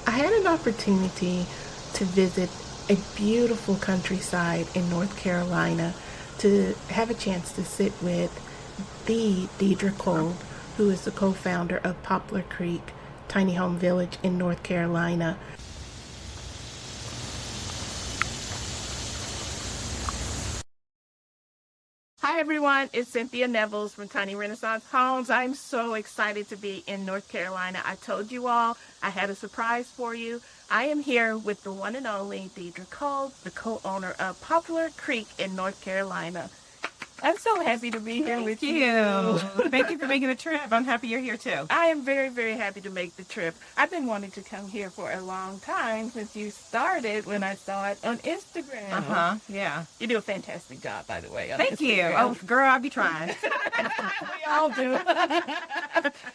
I had an opportunity to visit a beautiful countryside in North Carolina to have a chance to sit with the Deidre Kolb, who is the co-founder of Poplar Creek Tiny Home Village in North Carolina. Hi everyone, it's Cynthia Nevels from Tiny Renaissance Homes. I'm so excited to be in North Carolina. I told you all I had a surprise for you. I am here with the one and only Deidre Kolb, the co-owner of Poplar Creek in North Carolina. I'm so happy to be here with you. Thank you for making the trip. I'm happy you're here too. I am very, very happy to make the trip. I've been wanting to come here for a long time since you started when I saw it on Instagram. Yeah. You do a fantastic job, by the way. Thank you. Oh, girl, I'll be trying. We all do.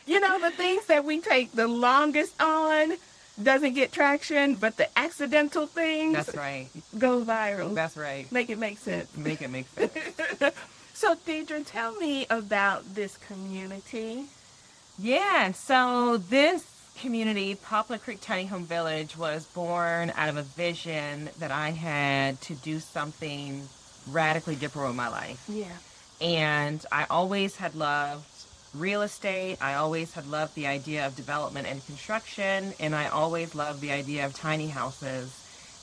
You know, the things that we take the longest on doesn't get traction, but the accidental things That's right. go viral. That's right. Make it make sense. Make it make sense. So, Deidre, tell me about this community. Yeah, so this community, Poplar Creek Tiny Home Village, was born out of a vision that I had to do something radically different with my life. Yeah. And I always had loved real estate. I always had loved the idea of development and construction, and I always loved the idea of tiny houses.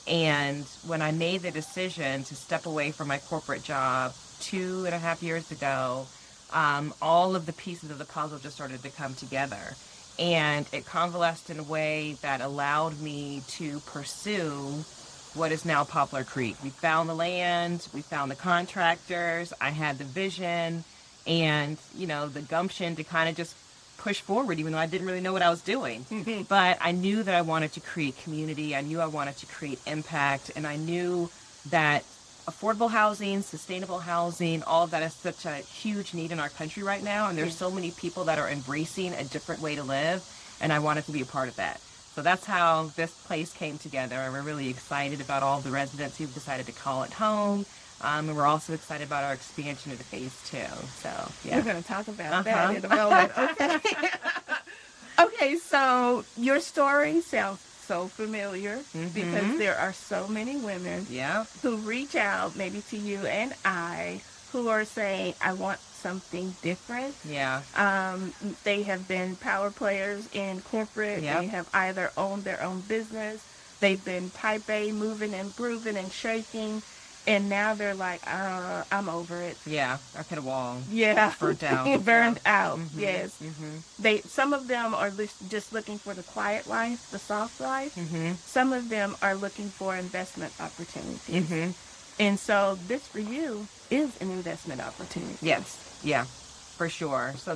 And when I made the decision to step away from my corporate job 2.5 years ago, all of the pieces of the puzzle just started to come together. And it convalesced in a way that allowed me to pursue what is now Poplar Creek. We found the land, we found the contractors, I had the vision, and, you know, the gumption to kind of just push forward, even though I didn't really know what I was doing. But I knew that I wanted to create community, I knew I wanted to create impact, and I knew that affordable housing, sustainable housing, all of that is such a huge need in our country right now, and there's so many people that are embracing a different way to live, and I wanted to be a part of that. So that's how this place came together, and we're really excited about all the residents who've decided to call it home, and we're also excited about our expansion into phase 2. So, yeah. We're going to talk about that in a moment. Okay. Okay, so your story sounds so familiar because there are so many women who reach out maybe to you and I who are saying, I want something different. Yeah. They have been power players in corporate. They have either owned their own business. They've been type A, moving and grooving and shaking. And now they're like, I'm over it. Yeah, I've hit a wall. Yeah. Burnt out. Burned out, yes. Some of them are just looking for the quiet life, the soft life. Some of them are looking for investment opportunities. And so this for you is an investment opportunity. Yes, yeah, for sure. So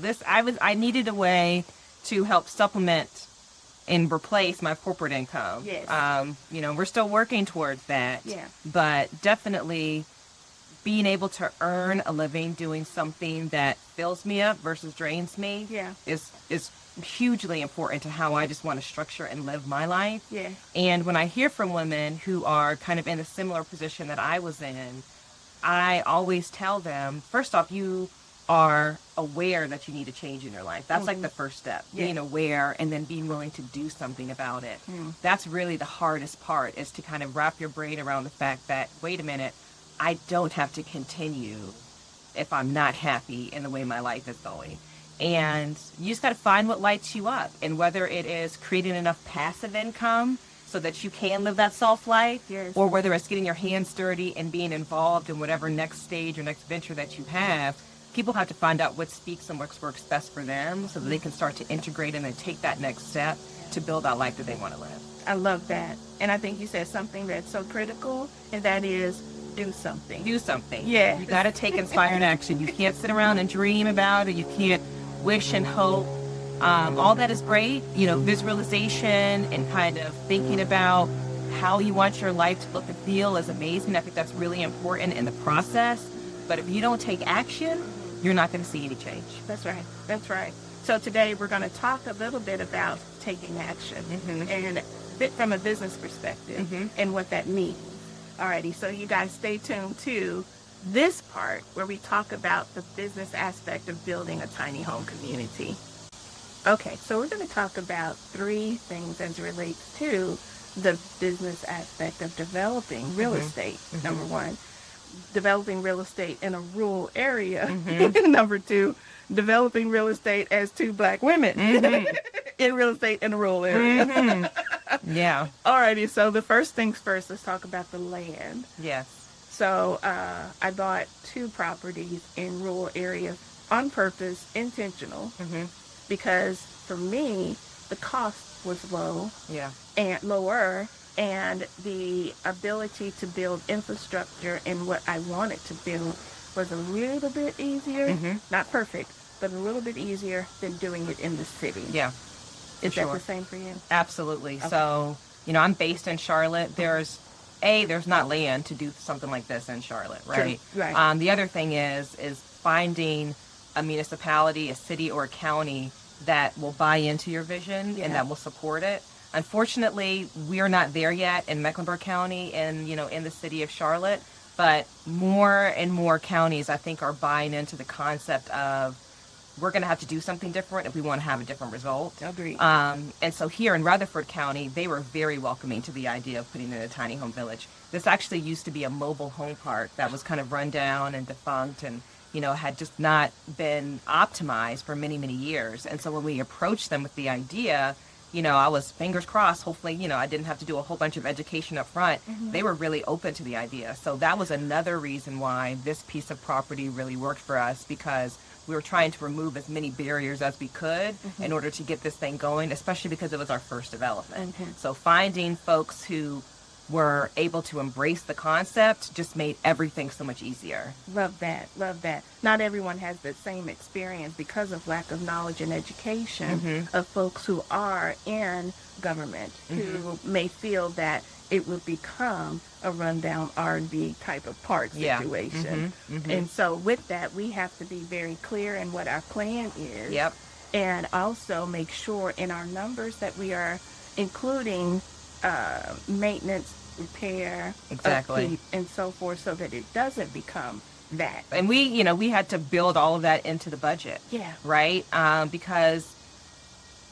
I needed a way to help supplement and replace my corporate income. Yes. You know, we're still working towards that. Yeah. But definitely being able to earn a living doing something that fills me up versus drains me is hugely important to how I just want to structure and live my life. Yeah. And when I hear from women who are kind of in a similar position that I was in, I always tell them, first off, you are aware that you need a change in your life. That's like the first step, being aware and then being willing to do something about it. That's really the hardest part, is to kind of wrap your brain around the fact that, wait a minute, I don't have to continue if I'm not happy in the way my life is going. And you just got to find what lights you up, and whether it is creating enough passive income so that you can live that soft life, or whether it's getting your hands dirty and being involved in whatever next stage or next venture that you have. People have to find out what speaks and what works best for them so that they can start to integrate and then take that next step to build that life that they want to live. I love that. And I think you said something that's so critical, and that is do something. Do something. Yeah. You got to take inspired action. You can't sit around and dream about it. You can't wish and hope. All that is great. You know, visualization and kind of thinking about how you want your life to look and feel is amazing. I think that's really important in the process. But if you don't take action, you're not going to see any change. That's right. That's right. So today we're going to talk a little bit about taking action and a bit from a business perspective and what that means. Alrighty, so you guys stay tuned to this part where we talk about the business aspect of building a tiny home community. Okay, so we're going to talk about three things as it relates to the business aspect of developing real Mm-hmm. estate. Mm-hmm. Number one, developing real estate in a rural area. Mm-hmm. Number two, developing real estate as two black women Mm-hmm. in real estate in a rural area. Mm-hmm. Yeah. Alrighty, so the first things first, let's talk about the land. Yes. So I bought two properties in rural areas on purpose, intentional, Mm-hmm. because for me, the cost was low Yeah. and lower, and the ability to build infrastructure in what I wanted to build was a little bit easier. Mm-hmm. Not perfect, but a little bit easier than doing it in the city. Yeah. Is that Sure. the same for you? Absolutely. Okay. So, I'm based in Charlotte. There's not land to do something like this in Charlotte, right? True. Right. The other thing is finding a municipality, a city, or a county that will buy into your vision Yeah. and that will support it. Unfortunately, we're not there yet in Mecklenburg County and, in the city of Charlotte, but more and more counties, I think, are buying into the concept of we're going to have to do something different if we want to have a different result. Agreed. And so here in Rutherford County, they were very welcoming to the idea of putting in a tiny home village. This actually used to be a mobile home park that was kind of run down and defunct and, had just not been optimized for many, many years. And so when we approached them with the idea, I was fingers crossed, hopefully, I didn't have to do a whole bunch of education up front. Mm-hmm. They were really open to the idea. So that was another reason why this piece of property really worked for us, because we were trying to remove as many barriers as we could in order to get this thing going, especially because it was our first development. Mhm. So finding folks who were able to embrace the concept just made everything so much easier. Love that. Love that. Not everyone has the same experience because of lack of knowledge and education Mhm. of folks who are in government, who may feel that it will become a rundown R&B type of park Yeah. situation. Mhm. Mhm. And so with that, we have to be very clear in what our plan is. Yep. And also make sure in our numbers that we are including maintenance, repair, Exactly. upkeep, and so forth, so that it doesn't become that. And we had to build all of that into the budget. Yeah. Right? Because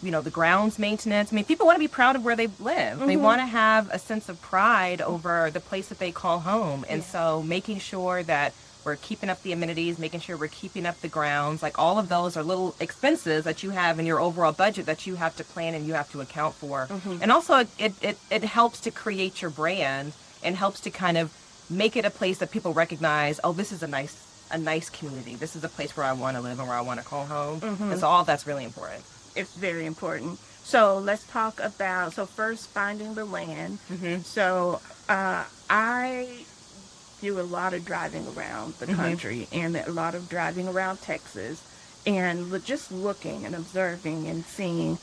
the grounds maintenance. I mean, people want to be proud of where they live. They want to have a sense of pride over the place that they call home. And Yeah. so making sure that we're keeping up the amenities, making sure we're keeping up the grounds, like all of those are little expenses that you have in your overall budget that you have to plan and you have to account for. And also it helps to create your brand and helps to kind of make it a place that people recognize, oh, this is a nice community. This is a place where I want to live and where I want to call home. And so all of that's really important. It's very important. So let's talk about, first finding the land. So I do a lot of driving around the country and a lot of driving around Texas and just looking and observing and seeing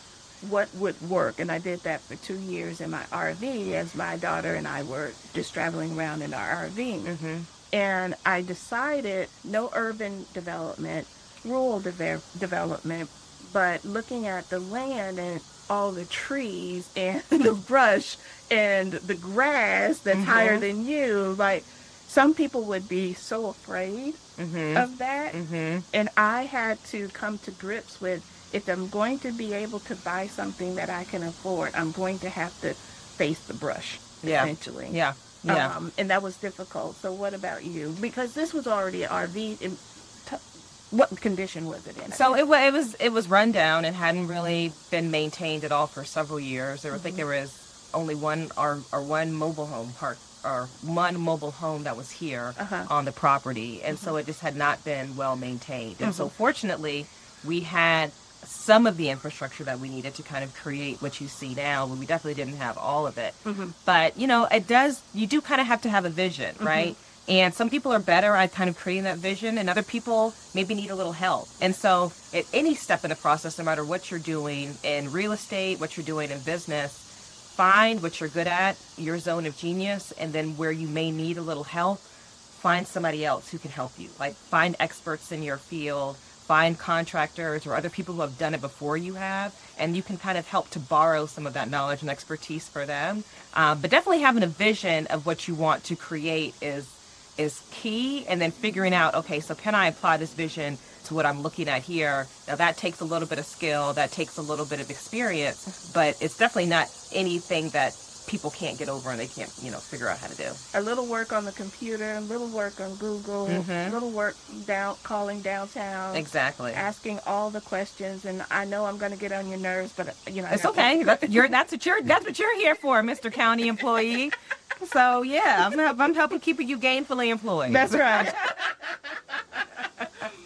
what would work. And I did that for 2 years in my RV as my daughter and I were just traveling around in our RV. And I decided no urban development, rural development, but looking at the land and all the trees and the brush and the grass that's higher than you, like some people would be so afraid of that. And I had to come to grips with, if I'm going to be able to buy something that I can afford, I'm going to have to face the brush, essentially. Yeah. And that was difficult. So what about you? Because this was already an RV. What condition was it in? So it was run down and hadn't really been maintained at all for several years. I think there was only one mobile home park or one mobile home that was here on the property, and so it just had not been well maintained. And so fortunately, we had some of the infrastructure that we needed to kind of create what you see now, but we definitely didn't have all of it. But you do kind of have to have a vision, right? And some people are better at kind of creating that vision, and other people maybe need a little help. And so at any step in the process, no matter what you're doing in real estate, what you're doing in business, find what you're good at, your zone of genius, and then where you may need a little help, find somebody else who can help you. Like find experts in your field, find contractors or other people who have done it before you have, and you can kind of help to borrow some of that knowledge and expertise for them. But definitely having a vision of what you want to create is is key. And then figuring out, okay, so can I apply this vision to what I'm looking at here? Now that takes a little bit of skill, that takes a little bit of experience, but it's definitely not anything that people can't get over and they can't, figure out how to do. A little work on the computer, a little work on Google, a little work calling downtown. Exactly. Asking all the questions, and I know I'm going to get on your nerves, but it's okay. That's what you're here for, Mr. County employee. So yeah, I'm helping keeping you gainfully employed. That's right.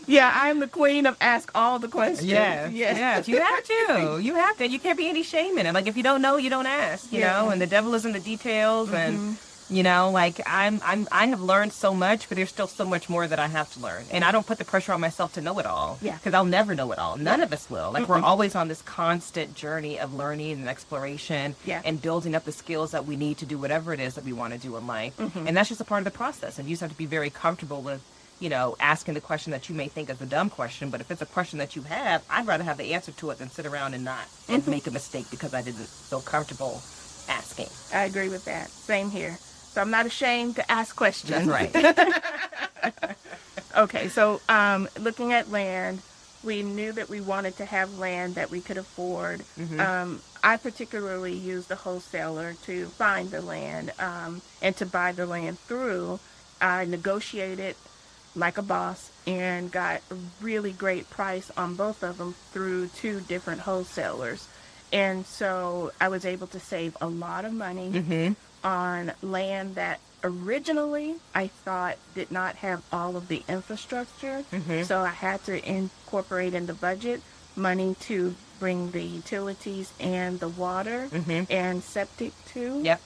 Yeah, I'm the queen of ask all the questions. Yes. You have to. You can't be any shame in it. Like if you don't know, you don't ask. You know, and the devil is in the details. And I have learned so much, but there's still so much more that I have to learn. And I don't put the pressure on myself to know it all. Yeah. Because I'll never know it all. None of us will. Like we're always on this constant journey of learning and exploration and building up the skills that we need to do whatever it is that we want to do in life. And that's just a part of the process. And you just have to be very comfortable with asking the question that you may think is a dumb question, but if it's a question that you have, I'd rather have the answer to it than sit around and not and make a mistake because I didn't feel comfortable asking. I agree with that. Same here. So I'm not ashamed to ask questions. That's right. Okay, so looking at land, we knew that we wanted to have land that we could afford. I particularly used a wholesaler to find the land and to buy the land through. I negotiated like a boss and got a really great price on both of them through 2 different wholesalers. And so I was able to save a lot of money on land that originally I thought did not have all of the infrastructure. So I had to incorporate in the budget money to bring the utilities and the water and septic too. Yep.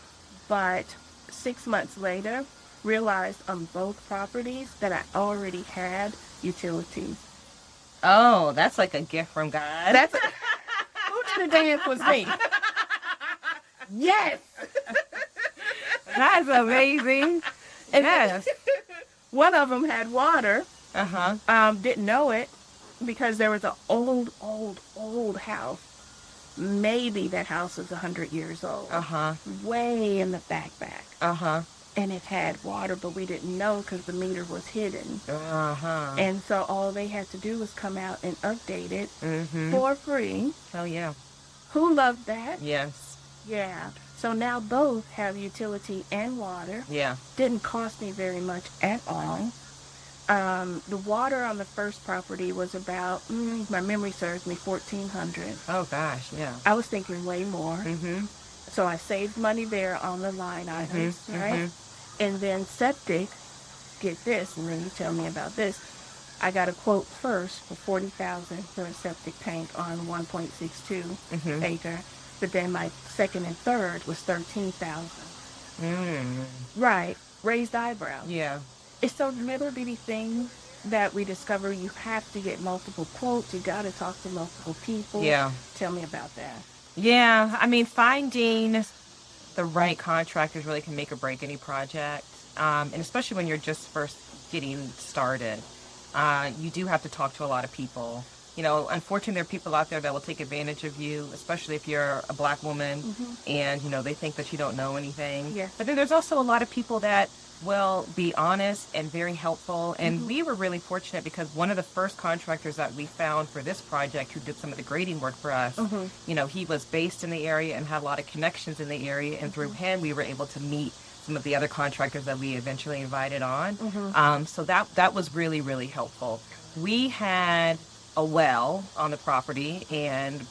But 6 months later, realized on both properties that I already had utilities. Oh, that's like a gift from God. That's who did the dance was me. Yes. That's amazing. Yes. One of them had water. Didn't know it because there was an old house. Maybe that house is 100 years old. Way in the back. And it had water, but we didn't know because the meter was hidden. And so all they had to do was come out and update it for free. Oh, yeah. Who loved that? Yes. Yeah. So now both have utility and water. Yeah. Didn't cost me very much at all. The water on the first property was about, my memory serves me, $1,400. Oh, gosh, yeah. I was thinking way more. So I saved money there on the line items, right? And then septic, get this, and then you tell me about this. I got a quote first for $40,000 for a septic tank on 1.62 acre, but then my second and third was $13,000. Right, raised eyebrow. Yeah. It's those little bitty things that we discover you have to get multiple quotes. You got to talk to multiple people. Yeah. Tell me about that. Yeah, I mean, finding the right contractors really can make or break any project, and especially when you're just first getting started. You do have to talk to a lot of people. Unfortunately, there are people out there that will take advantage of you, especially if you're a Black woman and, they think that you don't know anything. Yeah. But then there's also a lot of people that will be honest and very helpful. And we were really fortunate because one of the first contractors that we found for this project who did some of the grading work for us, he was based in the area and had a lot of connections in the area. And through him, we were able to meet some of the other contractors that we eventually invited on. So that was really, really helpful. We had a well on the property,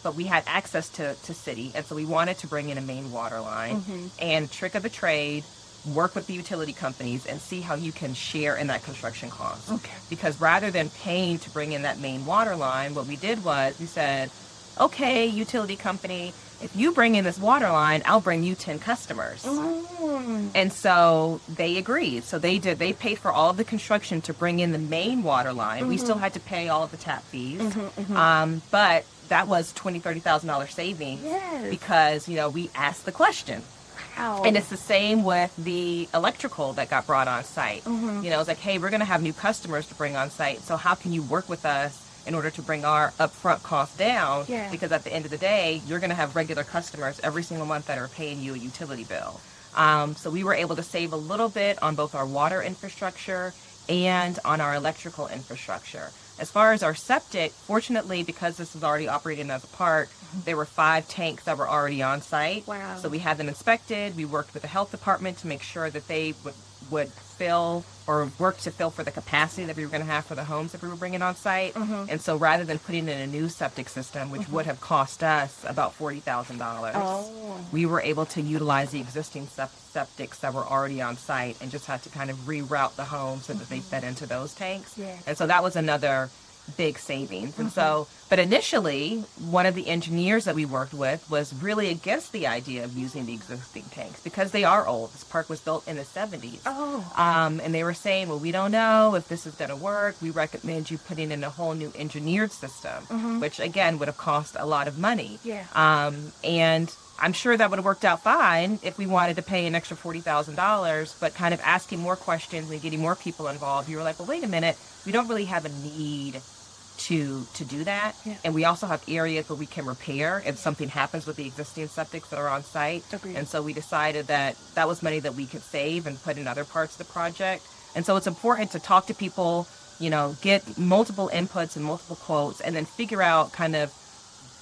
but we had access to city. And so we wanted to bring in a main water line. And trick of the trade, work with the utility companies and see how you can share in that construction cost. Okay. Because rather than paying to bring in that main water line, what we did was we said, okay, utility company, if you bring in this water line, I'll bring you 10 customers. And so they agreed. So they paid for all of the construction to bring in the main water line. We still had to pay all of the tap fees. But that was $20,000, $30,000 savings because, we asked the question. Wow. And it's the same with the electrical that got brought on site. It's like, hey, we're going to have new customers to bring on site. So how can you work with us in order to bring our upfront costs down? Because at the end of the day, you're going to have regular customers every single month that are paying you a utility bill. So we were able to save a little bit on both our water infrastructure and on our electrical infrastructure. As far as our septic, fortunately, because this was already operating as a park, there were 5 tanks that were already on site. Wow. So we had them inspected. We worked with the health department to make sure that they would fill or work to fill for the capacity that we were going to have for the homes that we were bringing on site. And so rather than putting in a new septic system, which would have cost us about $40,000, we were able to utilize the existing septics that were already on site and just had to kind of reroute the homes so that they fed into those tanks. Yeah. And so that was another big savings. And so, but initially, one of the engineers that we worked with was really against the idea of using the existing tanks because they are old. This park was built in the 70s. And they were saying, well, we don't know if this is going to work. We recommend you putting in a whole new engineered system, which again would have cost a lot of money. And I'm sure that would have worked out fine if we wanted to pay an extra $40,000, but kind of asking more questions and getting more people involved, you were like, well, wait a minute, we don't really have a need to do that. And we also have areas where we can repair if something happens with the existing septics that are on site. And so we decided that that was money that we could save and put in other parts of the project. And so it's important to talk to people, you know, get multiple inputs and multiple quotes, and then figure out kind of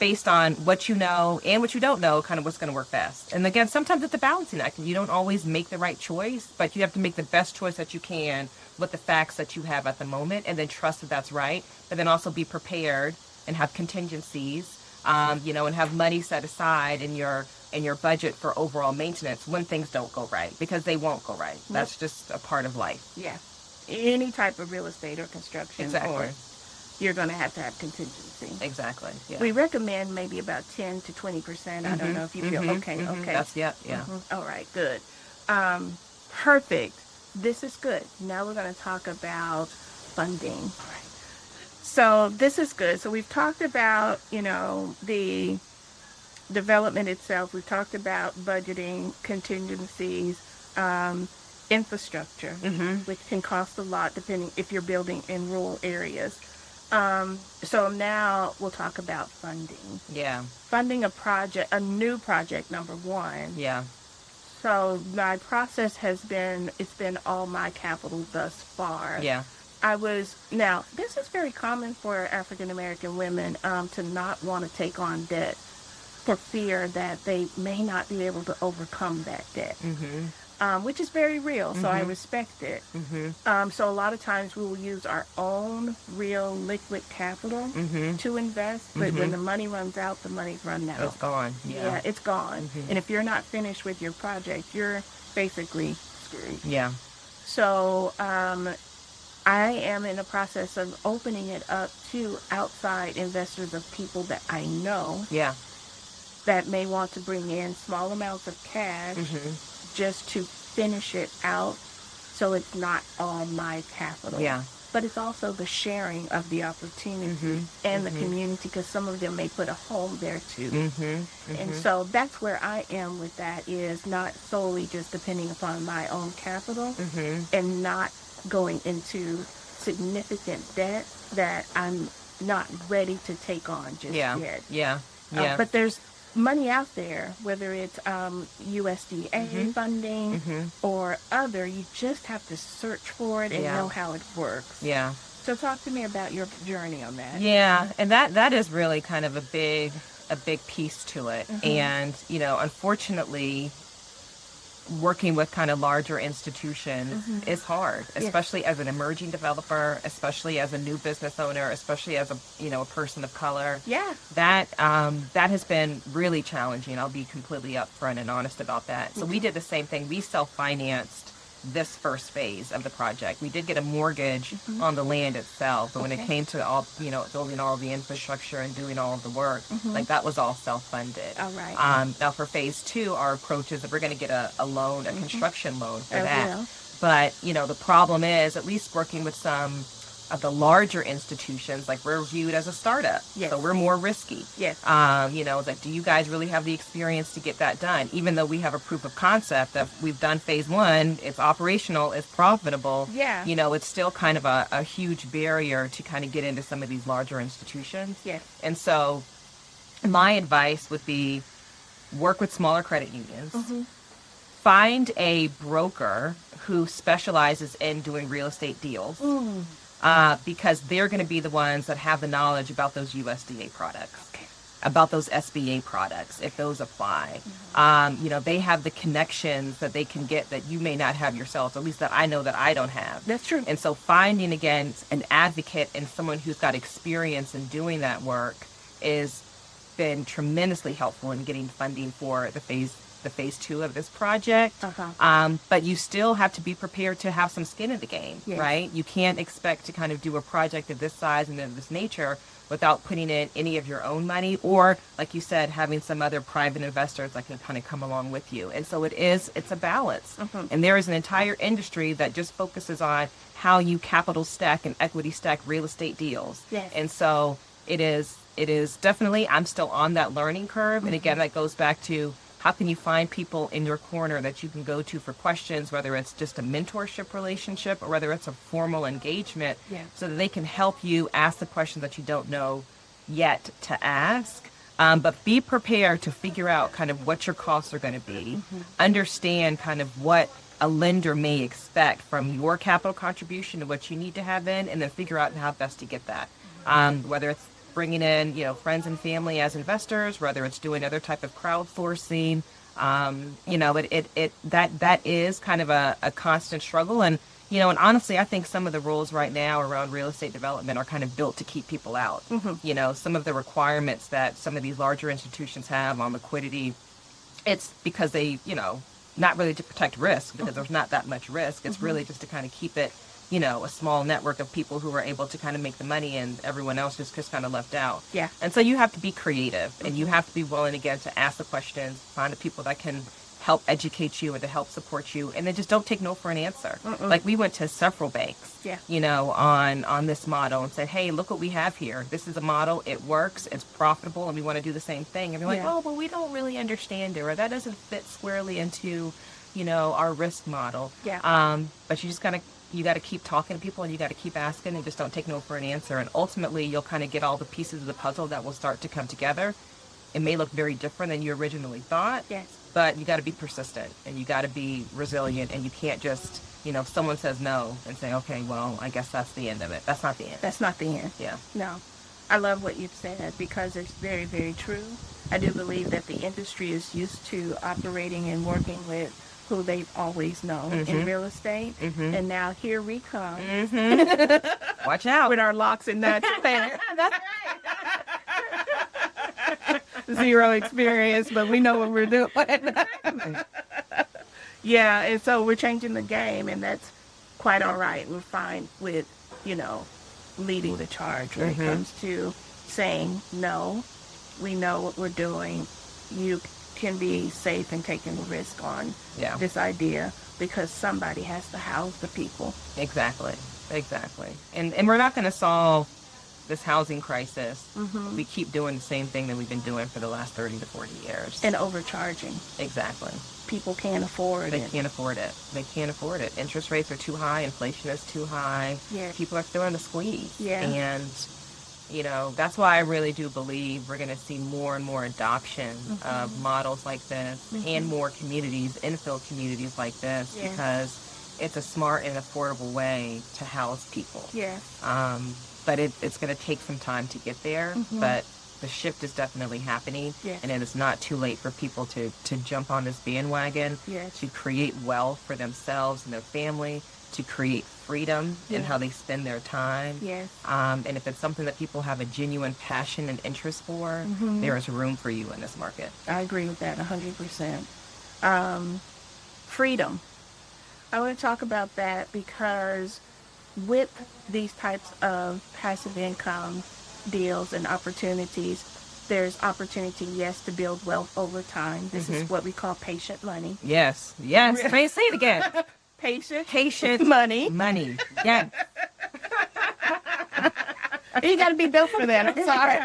based on what you know and what you don't know, kind of what's going to work best. And again, sometimes it's a balancing act. You don't always make the right choice, but you have to make the best choice that you can with the facts that you have at the moment, and then trust that that's right. But then also be prepared and have contingencies, you know, and have money set aside in your budget for overall maintenance when things don't go right, because they won't go right. That's just a part of life. Yeah. Any type of real estate or construction. Exactly. Or you're going to have contingency. Exactly. Yeah. We recommend maybe about 10 to 20%. I don't know if you feel okay. That's yeah. All right, good. Perfect. This is good. Now we're going to talk about funding. So this is good. So we've talked about, you know, the development itself. We've talked about budgeting, contingencies, infrastructure, which can cost a lot depending if you're building in rural areas. So now we'll talk about funding. Yeah. Funding a new project, number one. Yeah. So my process it's been all my capital thus far. Yeah. Now, this is very common for African American women to not want to take on debt for fear that they may not be able to overcome that debt. Which is very real, so I respect it. So a lot of times we will use our own real liquid capital to invest, but when the money runs out, the money's run out. It's gone. Yeah, it's gone. And if you're not finished with your project, you're basically screwed. Yeah. So I am in the process of opening it up to outside investors of people that I know. Yeah. That may want to bring in small amounts of cash just to finish it out, so it's not all my capital. Yeah. But it's also the sharing of the opportunity and the community, because some of them may put a home there too. And so that's where I am with that, is not solely just depending upon my own capital and not going into significant debt that I'm not ready to take on just yet. Yeah. But there's money out there, whether it's USDA funding or other. You just have to search for it and know how it works. Yeah. So talk to me about your journey on that. Yeah, and that is really kind of a big piece to it. And, you know, unfortunately, working with kind of larger institutions is hard, especially as an emerging developer, especially as a new business owner, especially as a person of color. Yeah. That has been really challenging. I'll be completely upfront and honest about that. So we did the same thing. We self-financed this first phase of the project. We did get a mortgage on the land itself, but when it came to all, building all the infrastructure and doing all of the work, like that was all self-funded. All right. Now for phase 2, our approach is that we're going to get a loan, a construction loan for that. Will. But, the problem is, at least working with some of the larger institutions, like we're viewed as a startup. Yes. So we're more risky. Yes. Like, do you guys really have the experience to get that done? Even though we have a proof of concept that we've done phase 1, it's operational, it's profitable. Yeah. It's still kind of a huge barrier to kind of get into some of these larger institutions. Yes. And so my advice would be work with smaller credit unions. find a broker who specializes in doing real estate deals, because they're going to be the ones that have the knowledge about those USDA products, about those SBA products, if those apply. They have the connections that they can get that you may not have yourself, at least that I know that I don't have. That's true. And so finding, again, an advocate and someone who's got experience in doing that work is been tremendously helpful in getting funding for the phase 2 of this project. But you still have to be prepared to have some skin in the game, right? You can't expect to kind of do a project of this size and of this nature without putting in any of your own money, or like you said, having some other private investors that can kind of come along with you. And so it's a balance. And there is an entire industry that just focuses on how you capital stack and equity stack real estate deals. And so it is definitely, I'm still on that learning curve. And again, that goes back to how can you find people in your corner that you can go to for questions, whether it's just a mentorship relationship or whether it's a formal engagement, so that they can help you ask the questions that you don't know yet to ask. But be prepared to figure out kind of what your costs are going to be, understand kind of what a lender may expect from your capital contribution and what you need to have in, and then figure out how best to get that. Whether it's bringing in, friends and family as investors, whether it's doing other type of crowdsourcing, that is kind of a constant struggle. And honestly, I think some of the rules right now around real estate development are kind of built to keep people out. Some of the requirements that some of these larger institutions have on liquidity, it's because they, not really to protect risk, because there's not that much risk. It's really just to kind of keep it, a small network of people who are able to kind of make the money, and everyone else is just kind of left out. And so you have to be creative, and you have to be willing, again, to ask the questions, find the people that can help educate you and to help support you, and then just don't take no for an answer. Like, we went to several banks, on this model and said, hey, look what we have here. This is a model. It works. It's profitable, and we want to do the same thing. And they're like, oh, well, we don't really understand it, or that doesn't fit squarely into, our risk model. But you got to keep talking to people, and you got to keep asking, and just don't take no for an answer. And ultimately, you'll kind of get all the pieces of the puzzle that will start to come together. It may look very different than you originally thought, but you got to be persistent, and you got to be resilient, and you can't just, if someone says no and say, okay, well, I guess that's the end of it. That's not the end. That's not the end. No. I love what you've said, because it's very, very true. I do believe that the industry is used to operating and working with who they've always known in real estate. And now here we come. Watch out. With our locks and nuts. That's right. Zero experience, but we know what we're doing. And so we're changing the game, and that's quite all right. We're fine with, leading the charge when it comes to saying, no, we know what we're doing. You can be safe and taking the risk on this idea, because somebody has to house the people. Exactly. And we're not going to solve this housing crisis. We keep doing the same thing that we've been doing for the last 30 to 40 years. And overcharging. Exactly. People can't afford it. They can't afford it. Interest rates are too high. Inflation is too high. People are feeling the squeeze. And that's why I really do believe we're going to see more and more adoption of models like this, and more communities, infill communities like this, because it's a smart and affordable way to house people. But it's going to take some time to get there, but the shift is definitely happening, and it is not too late for people to jump on this bandwagon, to create wealth for themselves and their family, to create freedom in how they spend their time. And if it's something that people have a genuine passion and interest for, there is room for you in this market. I agree with that 100%. Freedom. I want to talk about that, because with these types of passive income deals and opportunities, there's opportunity, to build wealth over time. This is what we call patient money. Yes. Say it again. Patient money. Yeah. You got to be built for that. I'm sorry.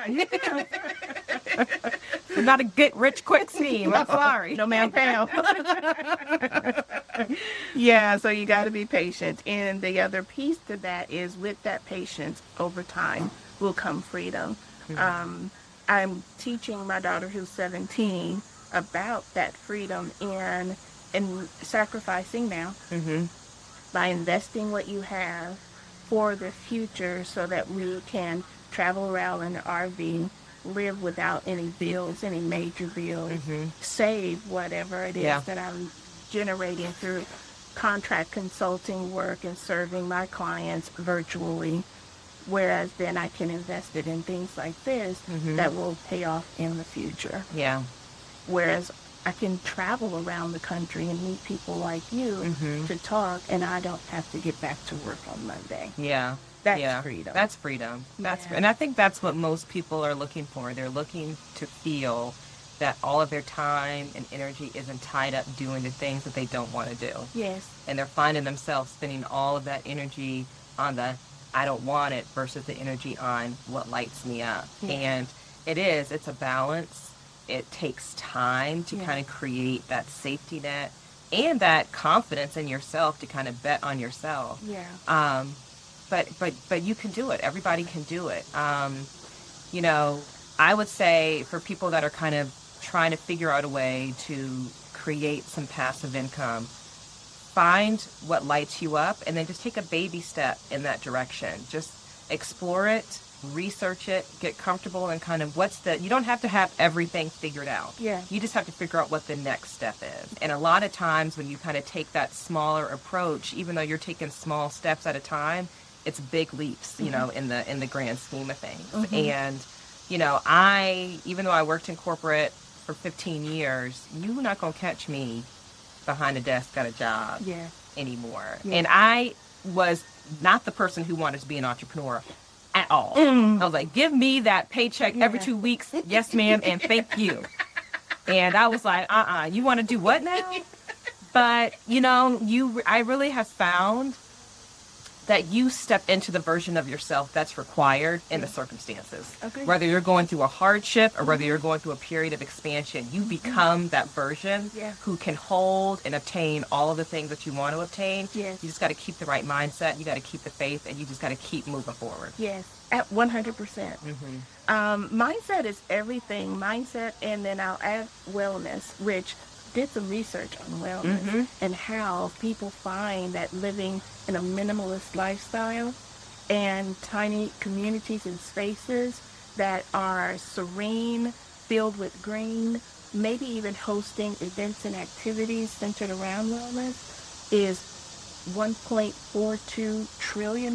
It's not a get rich quick scheme. I'm sorry. No, ma'am. So you got to be patient. And the other piece to that is, with that patience, over time will come freedom. I'm teaching my daughter, who's 17, about that freedom, and and sacrificing now Mm-hmm. by investing what you have for the future so that we can travel around in an RV, live without any bills, any major bills, Mm-hmm. save whatever it Yeah. is that I'm generating through contract consulting work and serving my clients virtually. Whereas then I can invest it in things like this Mm-hmm. that will pay off in the future. Yeah. Whereas I can travel around the country and meet people like you Mm-hmm. to talk, and I don't have to get back to work on Monday. Yeah. That's Yeah. freedom. That's freedom. Yeah. And I think that's what most people are looking for. They're looking to feel that all of their time and energy isn't tied up doing the things that they don't want to do. Yes. And they're finding themselves spending all of that energy on the I don't want it versus the energy on what lights me up. Yeah. And it's a balance. It takes time to Yeah. kind of create that safety net and that confidence in yourself to kind of bet on yourself. Yeah. But you can do it. Everybody can do it. You know, I would say for people that are kind of trying to figure out a way to create some passive income, find what lights you up and then just take a baby step in that direction. Just explore it, research it, get comfortable, and kind of you don't have to have everything figured out. Yeah. You just have to figure out what the next step is. And a lot of times when you kind of take that smaller approach, even though you're taking small steps at a time, it's big leaps, you know, in the grand scheme of things. Mm-hmm. And, you know, even though I worked in corporate for 15 years, you're not going to catch me behind a desk at a job Yeah. anymore. Yeah. And I was not the person who wanted to be an entrepreneur at all. Mm. I was like, give me that paycheck every Yeah. 2 weeks. Yes, ma'am. And thank you. And I was like, you want to do what now? But, you know, I really have found that you step into the version of yourself that's required in the circumstances. Okay. Whether you're going through a hardship or whether you're going through a period of expansion, you become that version Yeah. who can hold and obtain all of the things that you want to obtain. Yes. You just got to keep the right mindset. You got to keep the faith, and you just got to keep moving forward. Yes. At 100%. Mm-hmm. Mindset is everything. Mindset, and then I'll add wellness, which did some research on wellness Mm-hmm. and how people find that living in a minimalist lifestyle and tiny communities and spaces that are serene, filled with green, maybe even hosting events and activities centered around wellness is $1.42 trillion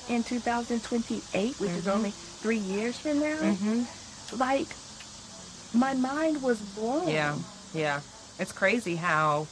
in 2028, which is Mhm. only 3 years from now. Mm-hmm. Like, my mind was blown. Yeah, yeah. It's crazy how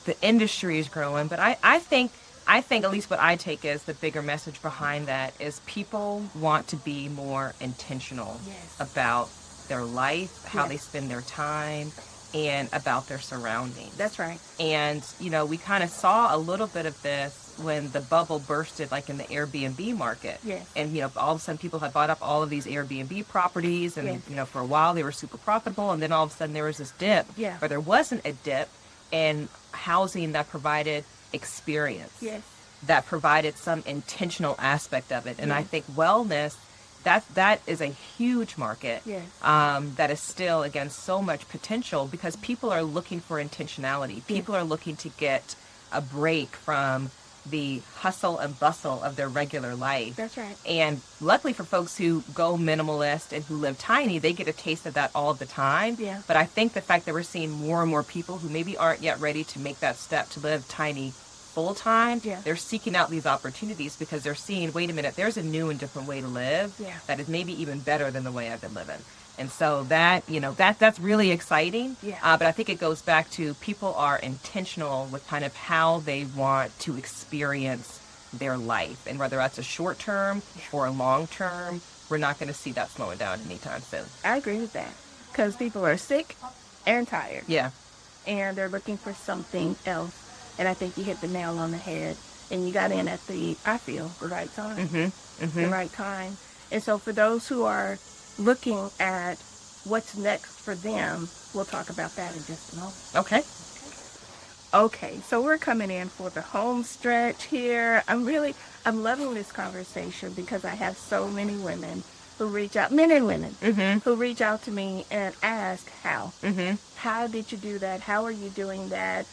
the industry is growing, but I think at least what I take as the bigger message behind that is people want to be more intentional Yes. about their life, how Yes. they spend their time, and about their surroundings. That's right. And, you know, we kind of saw a little bit of this when the bubble bursted, like in the Airbnb market. Yes. And, you know, all of a sudden people had bought up all of these Airbnb properties and, Yes. you know, for a while they were super profitable. And then all of a sudden there was this dip. Yeah. Or there wasn't a dip in housing that provided experience. Yes. That provided some intentional aspect of it. And I Yes. think wellness, that is a huge market. Yes. That is still, again, so much potential because people are looking for intentionality. People are looking to get a break from the hustle and bustle of their regular life. That's right. And luckily for folks who go minimalist and who live tiny, they get a taste of that all the time. Yeah. But I think the fact that we're seeing more and more people who maybe aren't yet ready to make that step to live tiny full time, Yeah. they're seeking out these opportunities because they're seeing, wait a minute, there's a new and different way to live Yeah. that is maybe even better than the way I've been living. And so that, you know, that's really exciting. Yeah. But I think it goes back to people are intentional with kind of how they want to experience their life. And whether that's a short term or a long term, we're not going to see that slowing down anytime soon. I agree with that. Because people are sick and tired. Yeah. And they're looking for something else. And I think you hit the nail on the head. And you got in at the right time. Mm-hmm. Mm-hmm. The right time. And so for those who are looking at what's next for them, we'll talk about that in just a moment. Okay. Okay, so we're coming in for the home stretch here. I'm loving this conversation because I have so many women who reach out, men and women, Mm-hmm. who reach out to me and ask how. Mm-hmm. How did you do that? How are you doing that?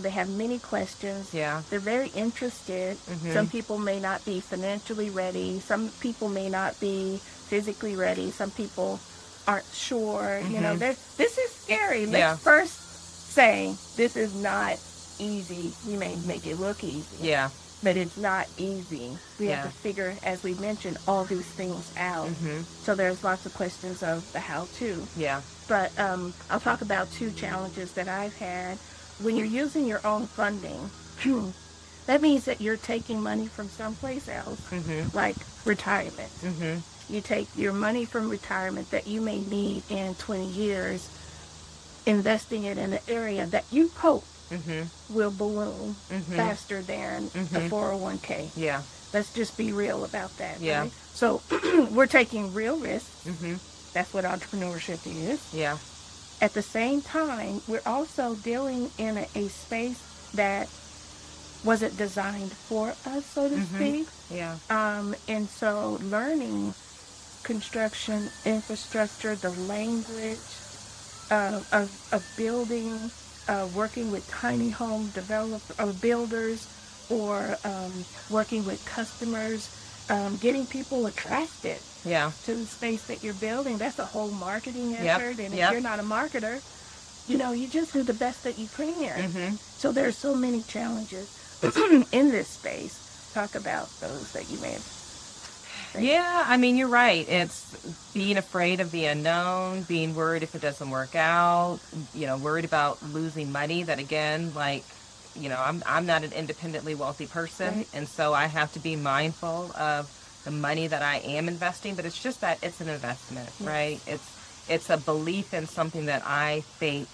They have many questions. Yeah. They're very interested. Mm-hmm. Some people may not be financially ready. Some people may not be physically ready. Some people aren't sure. You know, this is scary. Let's first say this is not easy. We may make it look easy. Yeah. But it's not easy. We Yeah. have to figure, as we mentioned, all these things out. Mm-hmm. So there's lots of questions of the how-to. Yeah. But I'll talk about 2 challenges that I've had. When you're using your own funding, that means that you're taking money from someplace else, like retirement. Mm-hmm. You take your money from retirement that you may need in 20 years, investing it in an area that you hope will balloon faster than a 401k. Yeah. Let's just be real about that. Yeah. Right? So we're taking real risks. Mm-hmm. That's what entrepreneurship is. Yeah. At the same time, we're also dealing in a space that wasn't designed for us, so to speak. Yeah. And so learning construction, infrastructure, the language of building, working with tiny home builders, or working with customers, getting people attracted to the space that you're building. That's a whole marketing effort. And if you're not a marketer, you just do the best that you can. So there's so many challenges in this space. Talk about those that you may have. Yeah, I mean, you're right. It's being afraid of the unknown, being worried if it doesn't work out, worried about losing money. That again, I'm not an independently wealthy person, right. And so I have to be mindful of the money that I am investing. But it's just that it's an investment, yes. Right? It's a belief in something that I think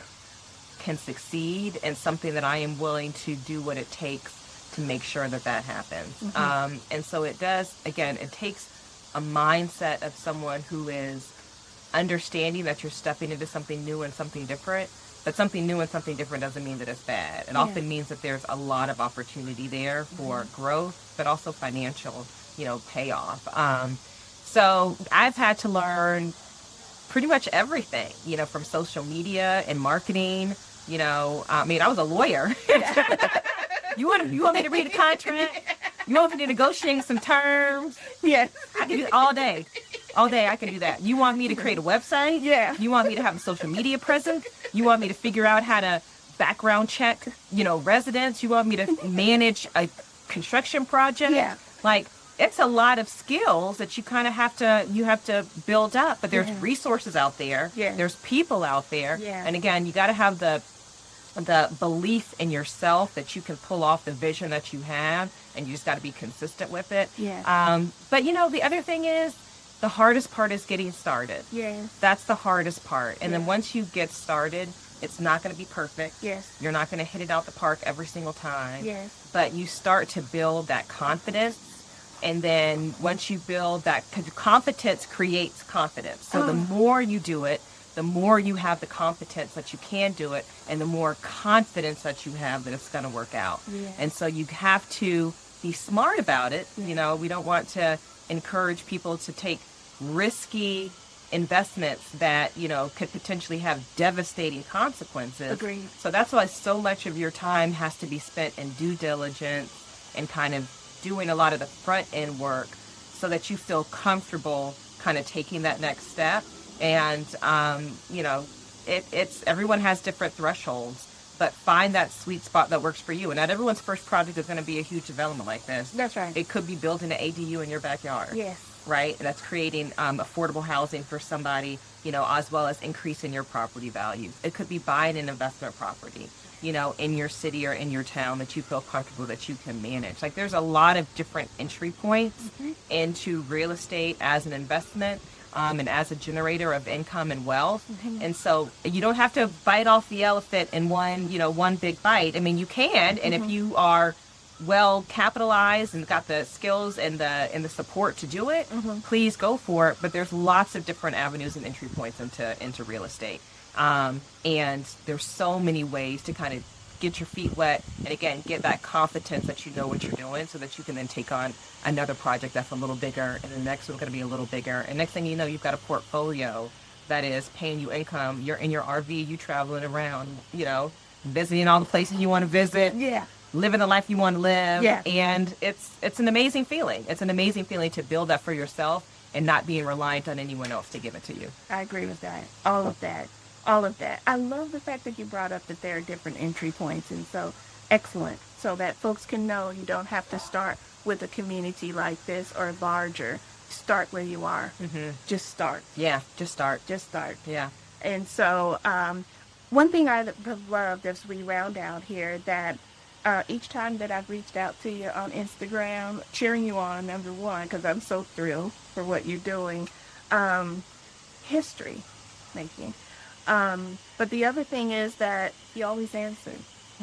can succeed, and something that I am willing to do what it takes to make sure that happens. And so it does, again, it takes a mindset of someone who is understanding that you're stepping into something new and something different. But something new and something different doesn't mean that it's bad. It often means that there's a lot of opportunity there for growth, but also financial, payoff. So I've had to learn pretty much everything, from social media and marketing. I was a lawyer. You want me to read a contract? You want me to negotiate some terms? Yes. I can do it all day. All day I can do that. You want me to create a website? Yeah. You want me to have a social media presence? You want me to figure out how to background check, residents? You want me to manage a construction project? Yeah. It's a lot of skills that you kind of have to build up, but there's resources out there. Yeah. There's people out there. Yeah. And again, you got to have the belief in yourself that you can pull off the vision that you have, and you just got to be consistent with it. Yeah. But the other thing is, the hardest part is getting started. Yes. That's the hardest part. And then once you get started, it's not going to be perfect. Yes. You're not going to hit it out the park every single time. Yes. But you start to build that confidence. And then once you build that, because competence creates confidence. So the more you do it, the more you have the competence that you can do it, and the more confidence that you have that it's going to work out. Yeah. And so you have to be smart about it. Yeah. We don't want to encourage people to take risky investments that, could potentially have devastating consequences. Agreed. So that's why so much of your time has to be spent in due diligence and kind of doing a lot of the front end work, so that you feel comfortable kind of taking that next step. And, it's everyone has different thresholds, but find that sweet spot that works for you. And not everyone's first project is going to be a huge development like this. That's right. It could be building an ADU in your backyard. Yes. Right? And that's creating affordable housing for somebody, as well as increasing your property value. It could be buying an investment property, in your city or in your town that you feel comfortable that you can manage. There's a lot of different entry points into real estate as an investment. And as a generator of income and wealth. And so you don't have to bite off the elephant in one big bite. I mean, you can, and if you are well capitalized and got the skills and the support to do it, please go for it. But there's lots of different avenues and entry points into real estate. And there's so many ways to kind of get your feet wet, and again, get that confidence that you know what you're doing, so that you can then take on another project that's a little bigger, and the next one's going to be a little bigger. And next thing you know, you've got a portfolio that is paying you income. You're in your RV, you traveling around, visiting all the places you want to visit. Yeah. Living the life you want to live. Yeah. And it's an amazing feeling. It's an amazing feeling to build that for yourself and not being reliant on anyone else to give it to you. I agree with that. All of that. All of that. I love the fact that you brought up that there are different entry points, and so excellent, so that folks can know you don't have to start with a community like this or larger. Start where you are. Mm-hmm. Just start. Yeah, just start. Just start. Yeah. And so one thing I love as we round out here, that each time that I've reached out to you on Instagram, cheering you on, number one, because I'm so thrilled for what you're doing, history making. But the other thing is that you always answer.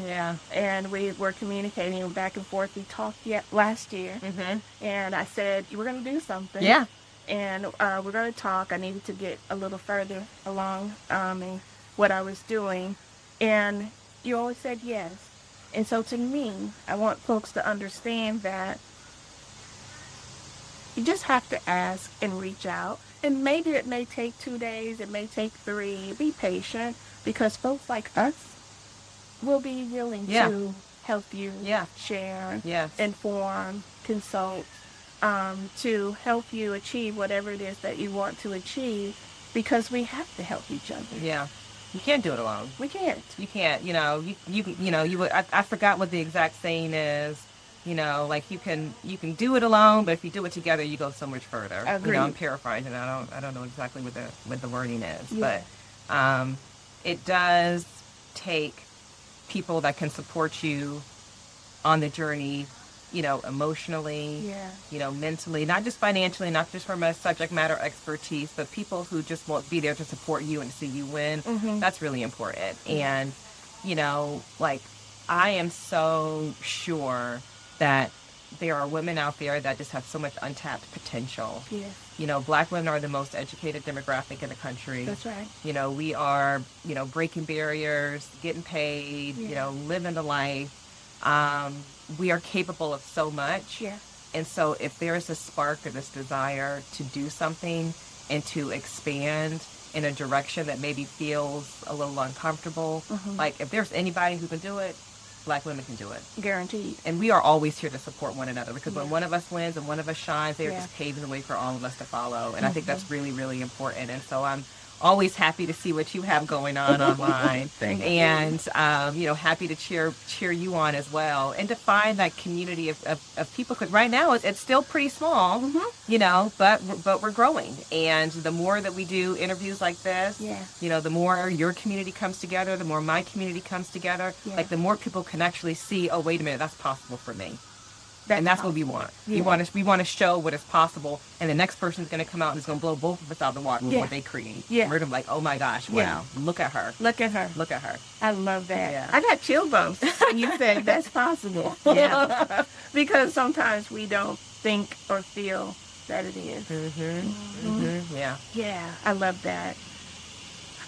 Yeah. And we were communicating back and forth. We talked last year, Mm-hmm. and I said, we're going to do something. Yeah. And we're going to talk. I needed to get a little further along in what I was doing. And you always said yes. And so to me, I want folks to understand that you just have to ask and reach out. And maybe it may take 2 days. It may take 3. Be patient, because folks like us will be willing to help you, share, inform, consult, to help you achieve whatever it is that you want to achieve, because we have to help each other. Yeah. You can't do it alone. We can't. You can't. I forgot what the exact saying is. Like you can do it alone, but if you do it together, you go so much further. Agreed. I'm paraphrasing. I don't know exactly what the wording is, Yeah. but it does take people that can support you on the journey, emotionally, mentally, not just financially, not just from a subject matter expertise, but people who just won't be there to support you and see you win. Mm-hmm. That's really important. And, I am so sure that there are women out there that just have so much untapped potential. Yes. Black women are the most educated demographic in the country. That's right. We are, breaking barriers, getting paid, living the life. We are capable of so much. Yeah. And so if there is a spark or this desire to do something and to expand in a direction that maybe feels a little uncomfortable, like if there's anybody who can do it, Black women can do it. Guaranteed. And we are always here to support one another, because when one of us wins and one of us shines, they're just paving the way for all of us to follow. And I think that's really, really important. And so I'm always happy to see what you have going on online. Thank and, happy to cheer you on as well. And to find that community of people, because right now it's still pretty small, but we're growing. And the more that we do interviews like this, the more your community comes together, the more my community comes together, like the more people can actually see, oh, wait a minute, that's possible for me. That's what we want. We want to show what is possible, and the next person is going to come out and is going to blow both of us out of the water with what they create. Yeah. We're going to be like, oh my gosh, wow, look at her. Look at her. Look at her. I love that. Yeah. I got chill bumps when you said that's possible. Yeah. Because sometimes we don't think or feel that it is. Yeah. Yeah, I love that.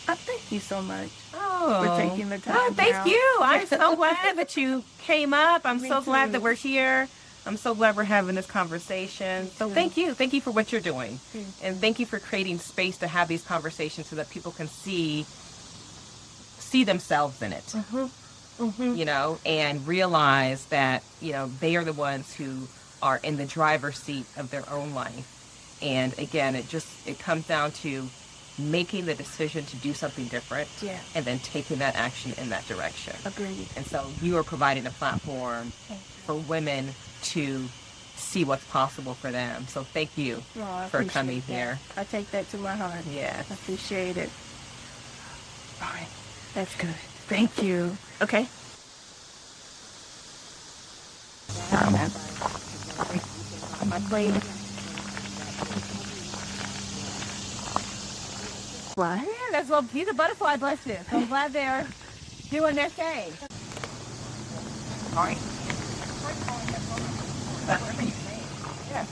Thank you so much for taking the time. Thank you. I'm so glad that you came up. I'm so glad that we're here. I'm so glad we're having this conversation. So thank you. Thank you for what you're doing. And thank you for creating space to have these conversations so that people can see themselves in it. And realize that, they are the ones who are in the driver's seat of their own life. And again, it comes down to making the decision to do something different and then taking that action in that direction. Agreed. And so you are providing a platform for women to see what's possible for them. So thank you for coming here. I take that to my heart. Yeah. I appreciate it. All right. That's good. Thank you. Okay. On my plate. What? Yeah, that's well, he's a butterfly blessed. I'm glad they're doing their thing. All right.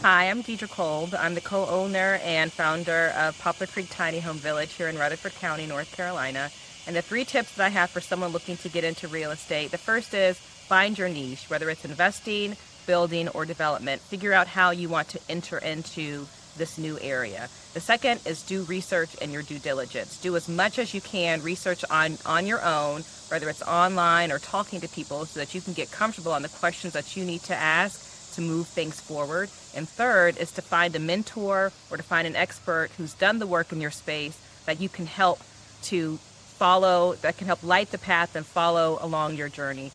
Hi, I'm Deidre Kolb. I'm the co-owner and founder of Poplar Creek Tiny Home Village here in Rutherford County, North Carolina. And the 3 tips that I have for someone looking to get into real estate, the first is find your niche, whether it's investing, building, or development. Figure out how you want to enter into this new area. The second is do research and your due diligence. Do as much as you can research on your own, whether it's online or talking to people, so that you can get comfortable on the questions that you need to ask to move things forward. And third is to find a mentor or to find an expert who's done the work in your space that you can help to follow, that can help light the path and follow along your journey.